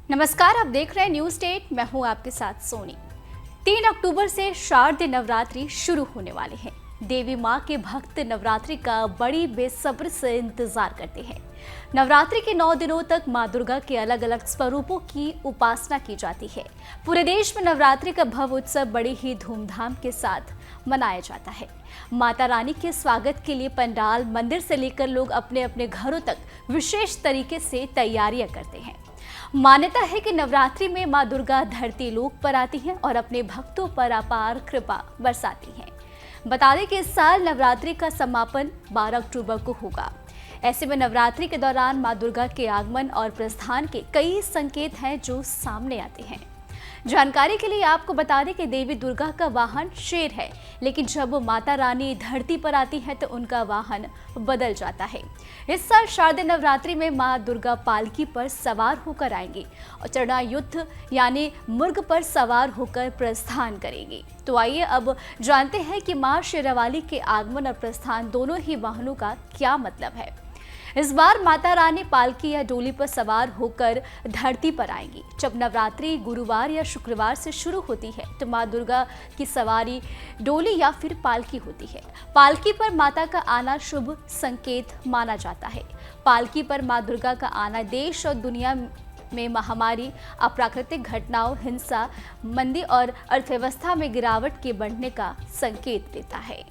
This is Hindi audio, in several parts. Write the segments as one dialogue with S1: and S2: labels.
S1: नमस्कार, आप देख रहे हैं न्यूज स्टेट। मैं हूं आपके साथ सोनी। 3 अक्टूबर से शारदीय नवरात्रि शुरू होने वाले हैं। देवी मां के भक्त नवरात्रि का बड़ी बेसब्री से इंतजार करते हैं। नवरात्रि के 9 दिनों तक मां दुर्गा के अलग अलग स्वरूपों की उपासना की जाती है। पूरे देश में नवरात्रि का भव्य उत्सव बड़ी ही धूमधाम के साथ मनाया जाता है। माता रानी के स्वागत के लिए पंडाल, मंदिर से लेकर लोग अपने अपने घरों तक विशेष तरीके से तैयारियां करते हैं। मान्यता है कि नवरात्रि में मां दुर्गा धरती लोक पर आती हैं और अपने भक्तों पर अपार कृपा बरसाती हैं। बता दें कि इस साल नवरात्रि का समापन 12 अक्टूबर को होगा। ऐसे में नवरात्रि के दौरान मां दुर्गा के आगमन और प्रस्थान के कई संकेत हैं जो सामने आते हैं। जानकारी के लिए आपको बता दें कि देवी दुर्गा का वाहन शेर है, लेकिन जब माता रानी धरती पर आती है तो उनका वाहन बदल जाता है। इस साल शारदीय नवरात्रि में मां दुर्गा पालकी पर सवार होकर आएंगी और चरणायुध यानी मुर्ग पर सवार होकर प्रस्थान करेंगी। तो आइए अब जानते हैं कि मां शेरावाली के आगमन और प्रस्थान दोनों ही वाहनों का क्या मतलब है। इस बार माता रानी पालकी या डोली पर सवार होकर धरती पर आएंगी। जब नवरात्रि गुरुवार या शुक्रवार से शुरू होती है तो मां दुर्गा की सवारी डोली या फिर पालकी होती है। पालकी पर माता का आना शुभ संकेत माना जाता है। पालकी पर मां दुर्गा का आना देश और दुनिया में महामारी, अप्राकृतिक घटनाओं, हिंसा, मंदी और अर्थव्यवस्था में गिरावट के बढ़ने का संकेत देता है।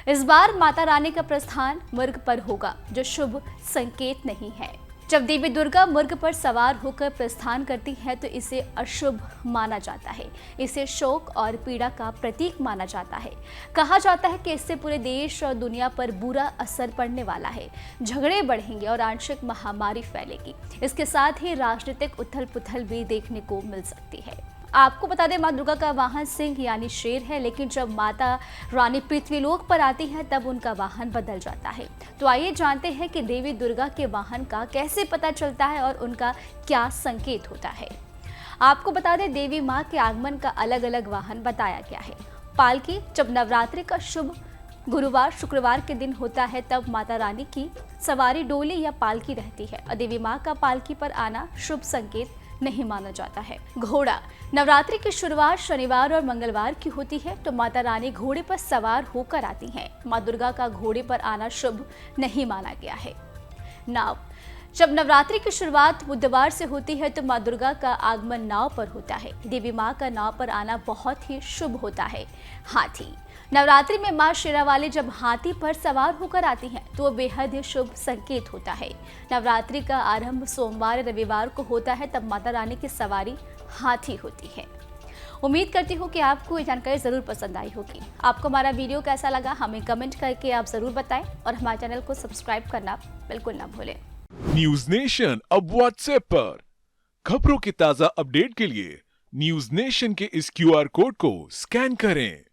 S1: इस बार माता रानी का प्रस्थान मुर्ग पर होगा, जो शुभ संकेत नहीं है। जब देवी दुर्गा मुर्ग पर सवार होकर प्रस्थान करती है तो इसे अशुभ माना जाता है। इसे शोक और पीड़ा का प्रतीक माना जाता है। कहा जाता है कि इससे पूरे देश और दुनिया पर बुरा असर पड़ने वाला है। झगड़े बढ़ेंगे और आंशिक महामारी फैलेगी। इसके साथ ही राजनीतिक उथल पुथल भी देखने को मिल सकती है। आपको बता दें, मां दुर्गा का वाहन सिंह यानी शेर है, लेकिन जब माता रानी पृथ्वीलोक पर आती है तब उनका वाहन बदल जाता है। तो आइए जानते हैं कि देवी दुर्गा के वाहन का कैसे पता चलता है और उनका क्या संकेत होता है। आपको बता दें, देवी मां के आगमन का अलग अलग वाहन बताया गया है। पालकी, जब नवरात्रि का शुभ गुरुवार शुक्रवार के दिन होता है तब माता रानी की सवारी डोली या पालकी रहती है और देवी मां का पालकी पर आना शुभ संकेत नहीं माना जाता है। घोड़ा, नवरात्रि की शुरुआत शनिवार और मंगलवार की होती है तो माता रानी घोड़े पर सवार होकर आती हैं। मां दुर्गा का घोड़े पर आना शुभ नहीं माना गया है। नाव, जब नवरात्रि की शुरुआत बुधवार से होती है तो मां दुर्गा का आगमन नाव पर होता है। देवी मां का नाव पर आना बहुत ही शुभ होता है। हाथी, नवरात्रि में मां शेरावाली जब हाथी पर सवार होकर आती हैं तो वो बेहद ही शुभ संकेत होता है। नवरात्रि का आरंभ सोमवार रविवार को होता है, तब माता रानी की सवारी हाथी होती है। उम्मीद करती हूँ कि आपको ये जानकारी जरूर पसंद आई होगी। आपको हमारा वीडियो कैसा लगा हमें कमेंट करके आप जरूर बताएं और हमारे चैनल को सब्सक्राइब करना बिल्कुल ना भूलें।
S2: न्यूज नेशन अब व्हाट्सएप पर खबरों की ताजा अपडेट के लिए न्यूज नेशन के इस क्यूआर कोड को स्कैन करें।